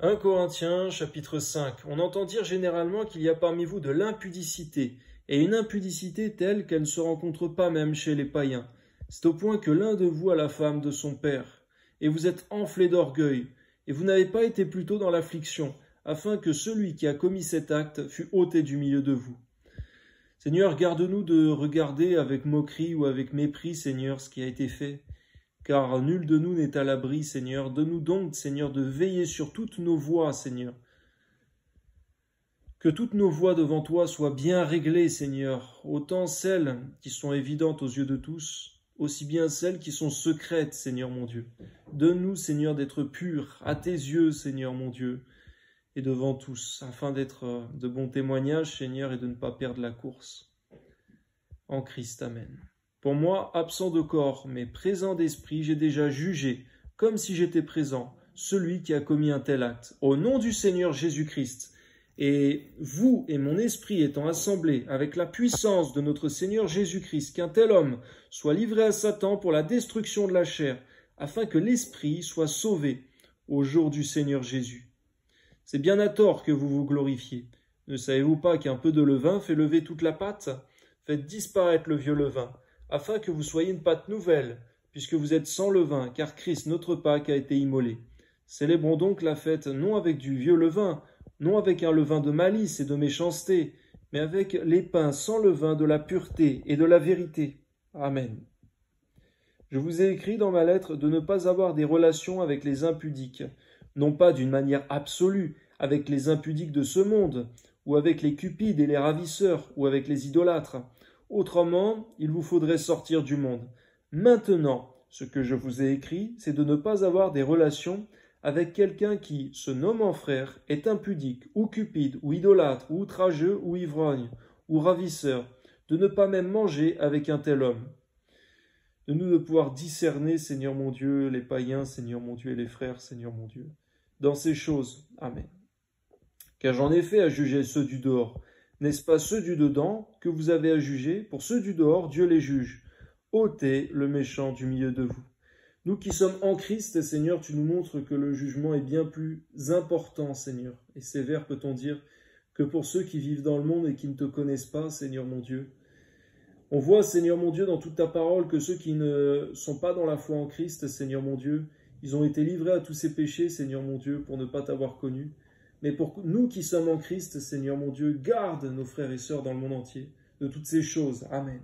1 Corinthiens, chapitre 5. On entend dire généralement qu'il y a parmi vous de l'impudicité, et une impudicité telle qu'elle ne se rencontre pas même chez les païens. C'est au point que l'un de vous a la femme de son père, et vous êtes enflé d'orgueil, et vous n'avez pas été plutôt dans l'affliction, afin que celui qui a commis cet acte fût ôté du milieu de vous. Seigneur, garde-nous de regarder avec moquerie ou avec mépris, Seigneur, ce qui a été fait, car nul de nous n'est à l'abri, Seigneur. Donne-nous donc, Seigneur, de veiller sur toutes nos voies, Seigneur. Que toutes nos voies devant toi soient bien réglées, Seigneur, autant celles qui sont évidentes aux yeux de tous, aussi bien celles qui sont secrètes, Seigneur mon Dieu. Donne-nous, Seigneur, d'être purs à tes yeux, Seigneur mon Dieu, et devant tous, afin d'être de bons témoignages, Seigneur, et de ne pas perdre la course. En Christ, Amen. Pour moi, absent de corps, mais présent d'esprit, j'ai déjà jugé, comme si j'étais présent, celui qui a commis un tel acte. Au nom du Seigneur Jésus-Christ, et vous et mon esprit étant assemblés avec la puissance de notre Seigneur Jésus-Christ, qu'un tel homme soit livré à Satan pour la destruction de la chair, afin que l'esprit soit sauvé au jour du Seigneur Jésus. C'est bien à tort que vous vous glorifiez. Ne savez-vous pas qu'un peu de levain fait lever toute la pâte? Faites disparaître le vieux levain, afin que vous soyez une pâte nouvelle, puisque vous êtes sans levain, car Christ, notre Pâque, a été immolé. Célébrons donc la fête non avec du vieux levain, non avec un levain de malice et de méchanceté, mais avec les pains sans levain de la pureté et de la vérité. Amen. Je vous ai écrit dans ma lettre de ne pas avoir des relations avec les impudiques, non pas d'une manière absolue, avec les impudiques de ce monde, ou avec les cupides et les ravisseurs, ou avec les idolâtres. Autrement, il vous faudrait sortir du monde. Maintenant, ce que je vous ai écrit, c'est de ne pas avoir des relations avec quelqu'un qui, se nommant frère, est impudique, ou cupide, ou idolâtre, ou outrageux, ou ivrogne, ou ravisseur, de ne pas même manger avec un tel homme. De nous de pouvoir discerner, Seigneur mon Dieu, les païens, Seigneur mon Dieu, et les frères, Seigneur mon Dieu, dans ces choses. Amen. Car j'en ai fait à juger ceux du dehors. N'est-ce pas ceux du dedans que vous avez à juger? Pour ceux du dehors, Dieu les juge. Ôtez le méchant du milieu de vous. Nous qui sommes en Christ, Seigneur, tu nous montres que le jugement est bien plus important, Seigneur, et sévère, peut-on dire, que pour ceux qui vivent dans le monde et qui ne te connaissent pas, Seigneur mon Dieu. On voit, Seigneur mon Dieu, dans toute ta parole, que ceux qui ne sont pas dans la foi en Christ, Seigneur mon Dieu, ils ont été livrés à tous ces péchés, Seigneur mon Dieu, pour ne pas t'avoir connu. Mais pour nous qui sommes en Christ, Seigneur mon Dieu, garde nos frères et sœurs dans le monde entier de toutes ces choses. Amen.